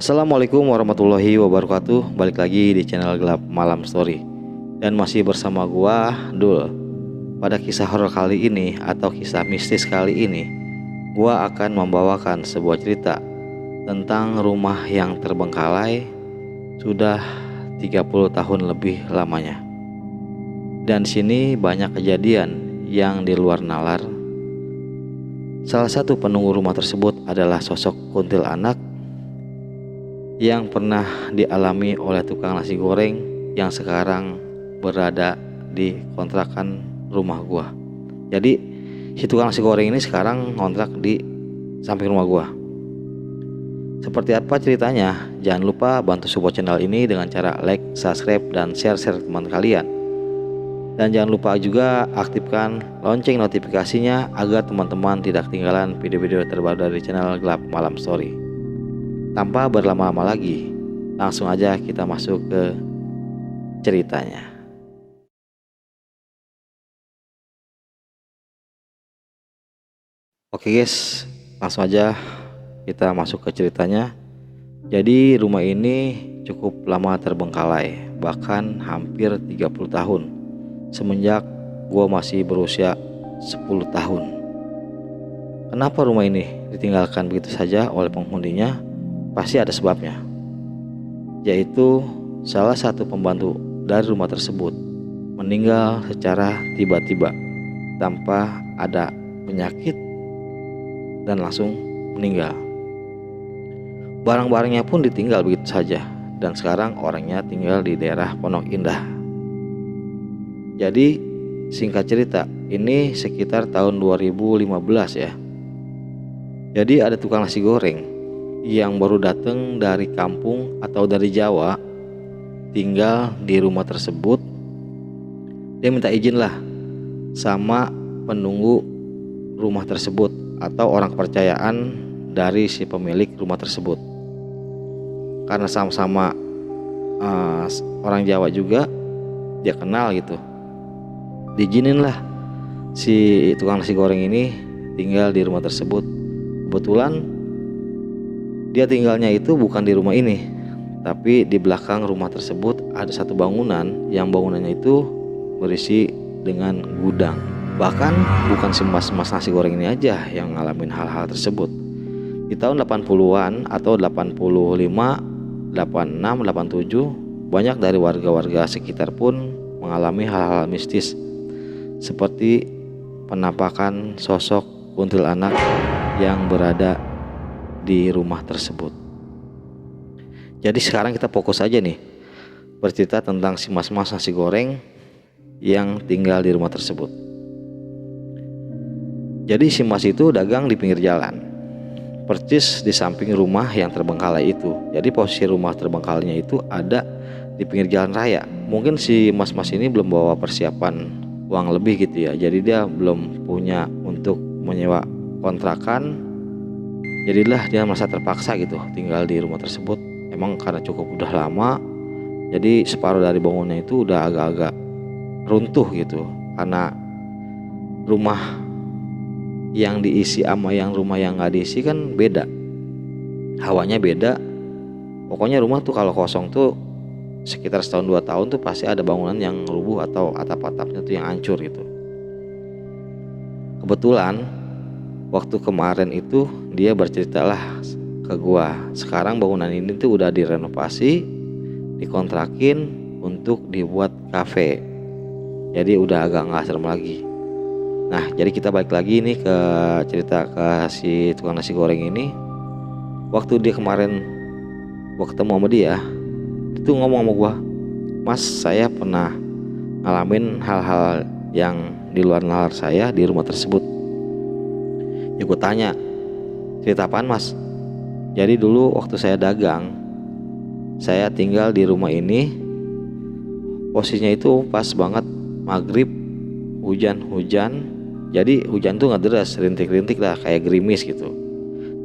Assalamualaikum warahmatullahi wabarakatuh. Balik lagi di channel Gelap Malam Story. Dan masih bersama gua, Dul. Pada kisah horor kali ini atau kisah mistis kali ini, gua akan membawakan sebuah cerita tentang rumah yang terbengkalai sudah 30 tahun lebih lamanya. Dan sini banyak kejadian yang di luar nalar. Salah satu penunggu rumah tersebut adalah sosok kuntilanak yang pernah dialami oleh tukang nasi goreng yang sekarang berada di kontrakan rumah gua. Jadi si tukang nasi goreng ini sekarang ngontrak di samping rumah gua. Seperti apa ceritanya? Jangan lupa bantu support channel ini dengan cara like, subscribe, dan share teman kalian. Dan jangan lupa juga aktifkan lonceng notifikasinya agar teman-teman tidak ketinggalan video-video terbaru dari channel Gelap Malam Story. Tanpa berlama-lama lagi, langsung aja kita masuk ke ceritanya. Oke guys, langsung aja kita masuk ke ceritanya. Jadi rumah ini cukup lama terbengkalai, bahkan hampir 30 tahun. Semenjak gua masih berusia 10 tahun. Kenapa rumah ini ditinggalkan begitu saja oleh penghuninya? Pasti ada sebabnya, yaitu salah satu pembantu dari rumah tersebut meninggal secara tiba-tiba tanpa ada penyakit dan langsung meninggal. Barang-barangnya pun ditinggal begitu saja, dan sekarang orangnya tinggal di daerah Pondok Indah. Jadi singkat cerita, ini sekitar tahun 2015 ya. Jadi ada tukang nasi goreng yang baru datang dari kampung atau dari Jawa, tinggal di rumah tersebut. Dia minta izin lah sama penunggu rumah tersebut atau orang kepercayaan dari si pemilik rumah tersebut. Karena sama-sama orang Jawa juga, dia kenal gitu. Diizinin lah si tukang nasi goreng ini tinggal di rumah tersebut. Kebetulan dia tinggalnya itu bukan di rumah ini, tapi di belakang rumah tersebut ada satu bangunan yang bangunannya itu berisi dengan gudang. Bahkan bukan si mas nasi goreng ini aja yang ngalamin hal-hal tersebut. Di tahun 80-an atau 85, 86, 87, banyak dari warga-warga sekitar pun mengalami hal-hal mistis, seperti penampakan sosok kuntilanak yang berada di rumah tersebut. Jadi sekarang kita fokus aja nih bercerita tentang si mas-mas nasi goreng yang tinggal di rumah tersebut. Jadi si mas itu dagang di pinggir jalan, persis di samping rumah yang terbengkalai itu. Jadi posisi rumah terbengkalainya itu ada di pinggir jalan raya. Mungkin si mas-mas ini belum bawa persiapan uang lebih gitu ya. Jadi dia belum punya untuk menyewa kontrakan. Jadilah dia merasa terpaksa gitu tinggal di rumah tersebut. Emang karena cukup udah lama, jadi separuh dari bangunnya itu udah agak-agak runtuh gitu. Karena rumah yang diisi sama yang rumah yang gak diisi kan beda, hawanya beda. Pokoknya rumah tuh kalau kosong tuh sekitar setahun 2 tahun tuh pasti ada bangunan yang rubuh atau atap-atapnya tuh yang hancur gitu. Kebetulan waktu kemarin itu dia berceritalah ke gua, sekarang bangunan ini tuh udah direnovasi, dikontrakin untuk dibuat kafe. Jadi udah agak gak serem lagi. Nah jadi kita balik lagi nih ke cerita ke si tukang nasi goreng ini. Waktu dia kemarin gua ketemu sama dia, itu ngomong sama gua, "Mas, saya pernah ngalamin hal-hal yang di luar nalar saya di rumah tersebut." Ya gue tanya, cerita apaan mas? Jadi dulu waktu saya dagang, saya tinggal di rumah ini. Posisinya itu pas banget maghrib, hujan-hujan. Jadi hujan tuh gak deras, rintik-rintik lah, kayak gerimis gitu.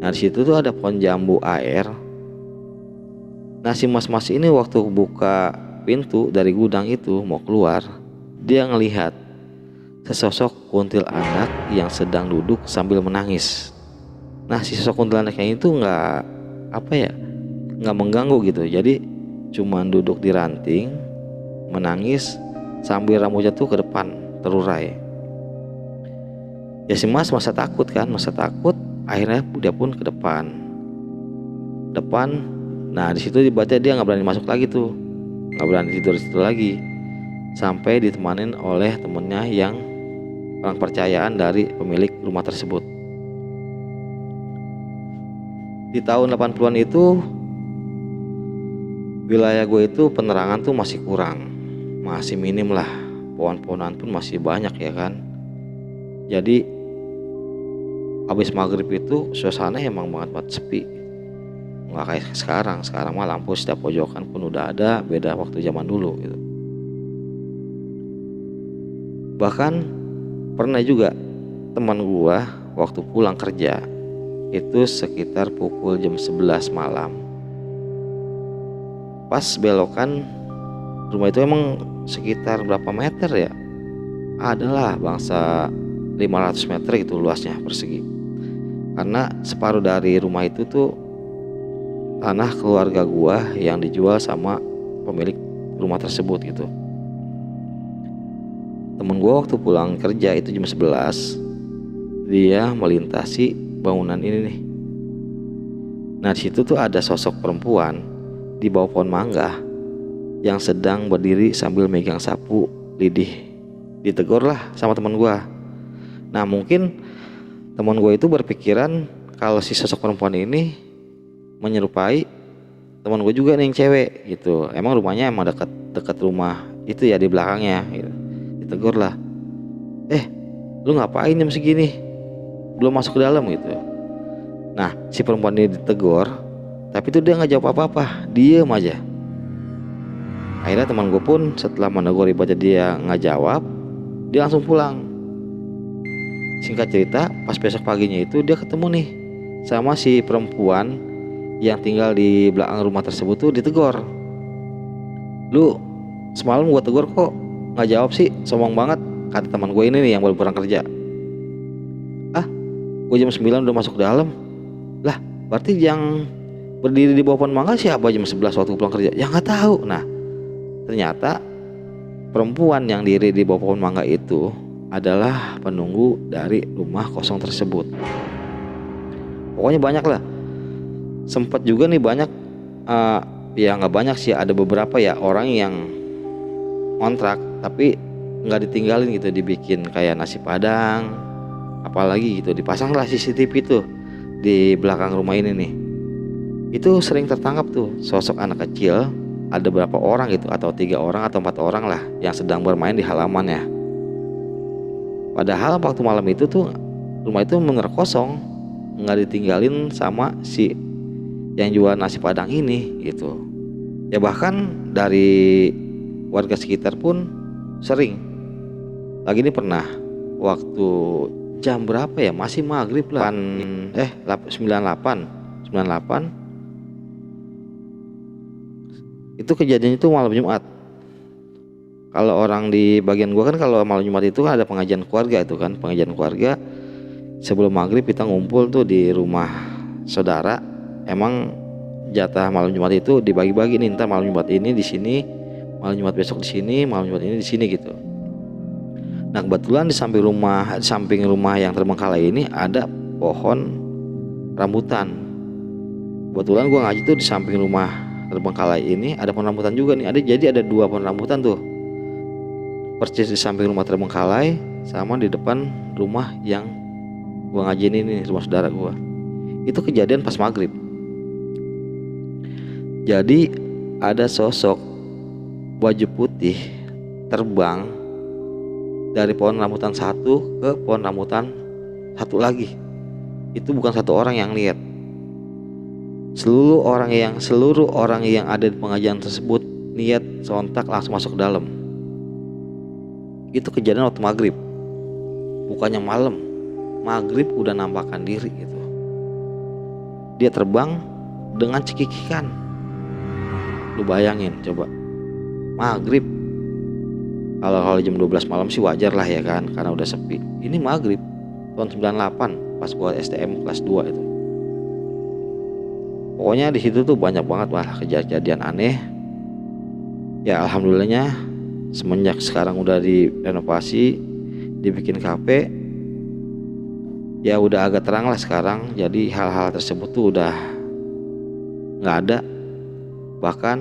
Nah disitu tuh ada pohon jambu air. Nah si mas-mas ini waktu buka pintu dari gudang itu mau keluar, dia ngelihat sesosok kuntilanak yang sedang duduk sambil menangis. Nah si sosok kuntilanaknya itu nggak nggak mengganggu gitu. Jadi cuman duduk di ranting menangis sambil rambutnya tuh ke depan terurai. Ya si Mas masa takut kan, masa takut, akhirnya dia pun ke depan. Nah di situ dibaca dia nggak berani masuk lagi tuh, nggak berani tidur di situ lagi, sampai ditemanin oleh temennya yang orang percayaan dari pemilik rumah tersebut. Di tahun 80-an itu wilayah gue itu penerangan tuh masih kurang, masih minim lah, pohon-pohonan pun masih banyak ya kan. Jadi habis maghrib itu suasana emang banget sepi, nggak kayak sekarang mah lampu setiap pojokan pun udah ada, beda waktu zaman dulu gitu. Bahkan pernah juga teman gua waktu pulang kerja itu sekitar pukul jam 11 malam, pas belokan rumah itu emang sekitar berapa meter ya, adalah bangsa 500 meter gitu luasnya persegi, karena separuh dari rumah itu tuh tanah keluarga gua yang dijual sama pemilik rumah tersebut gitu. Temen gua waktu pulang kerja itu jam 11, dia melintasi bangunan ini nih. Nah di situ tuh ada sosok perempuan di bawah pohon mangga yang sedang berdiri sambil megang sapu lidi. Ditegur lah sama teman gua. Nah mungkin teman gua itu berpikiran kalau si sosok perempuan ini menyerupai teman gue juga nih yang cewek gitu. Emang rumahnya emang dekat rumah itu ya, di belakangnya gitu. Ditegur lah, lu ngapain jam segini belum masuk ke dalam gitu. Nah si perempuan ini ditegur, tapi tuh dia nggak jawab apa-apa, diem aja. Akhirnya teman gue pun setelah menegur ibadah dia nggak jawab, dia langsung pulang. Singkat cerita, pas besok paginya itu dia ketemu nih sama si perempuan yang tinggal di belakang rumah tersebut tuh ditegur. Lu semalam gue tegur kok nggak jawab sih, sombong banget, kata teman gue ini nih yang baru pulang kerja. Gue jam 9 udah masuk ke dalam. Lah berarti yang berdiri di bawah pohon mangga siapa jam 11 waktu pulang kerja? Ya nggak tahu. Nah ternyata perempuan yang diri di bawah pohon mangga itu adalah penunggu dari rumah kosong tersebut. Pokoknya banyak lah. Sempat juga nih banyak, ya nggak banyak sih, ada beberapa ya orang yang kontrak tapi nggak ditinggalin gitu, dibikin kayak nasi padang, apalagi gitu, dipasang lah CCTV tuh di belakang rumah ini nih. Itu sering tertangkap tuh sosok anak kecil, ada berapa orang gitu, atau 3 orang atau 4 orang lah yang sedang bermain di halamannya. Padahal waktu malam itu tuh rumah itu bener kosong, nggak ditinggalin sama si yang jual nasi padang ini gitu. Ya bahkan dari warga sekitar pun sering. Lagi ini pernah waktu jam berapa ya, masih maghrib lah, 98 itu kejadian itu malam Jumat. Kalau orang di bagian gua kan kalau malam Jumat itu kan ada pengajian keluarga itu kan, pengajian keluarga sebelum maghrib kita ngumpul tuh di rumah saudara. Emang jatah malam Jumat itu dibagi-bagi nih, ntar malam Jumat ini di sini, malam Jumat besok di sini, malam Jumat ini di sini gitu. Nah kebetulan di samping rumah yang terbengkalai ini ada pohon rambutan. Kebetulan gua ngaji tuh di samping rumah terbengkalai ini ada pohon rambutan juga nih. Jadi ada 2 pohon rambutan tuh, persis di samping rumah terbengkalai sama di depan rumah yang gua ngaji ini, rumah saudara gua. Itu kejadian pas maghrib. Jadi ada sosok baju putih terbang dari pohon rambutan satu ke pohon rambutan satu lagi. Itu bukan 1 orang yang lihat. Seluruh orang yang ada di pengajian tersebut niat sontak langsung masuk ke dalam. Itu kejadian waktu maghrib, bukannya malam. Maghrib udah nampakkan diri gitu. Dia terbang dengan cekikikan. Lu bayangin coba, maghrib. Kalau jam 12 malam sih wajar lah ya kan, karena udah sepi. Ini maghrib tahun 98 pas gua STM kelas 2 itu. Pokoknya di situ tuh banyak banget lah kejadian aneh. Ya alhamdulillahnya semenjak sekarang udah direnovasi, dibikin kafe, ya udah agak terang lah sekarang. Jadi hal-hal tersebut tuh udah nggak ada. Bahkan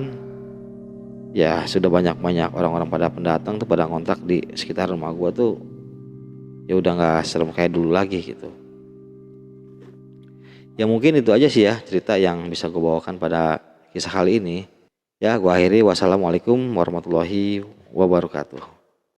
ya sudah banyak orang-orang pada pendatang tuh pada ngontak di sekitar rumah gua tuh, ya udah nggak serem kayak dulu lagi gitu. Ya mungkin itu aja sih ya cerita yang bisa gue bawakan pada kisah kali ini. Ya gue akhiri, wassalamualaikum warahmatullahi wabarakatuh.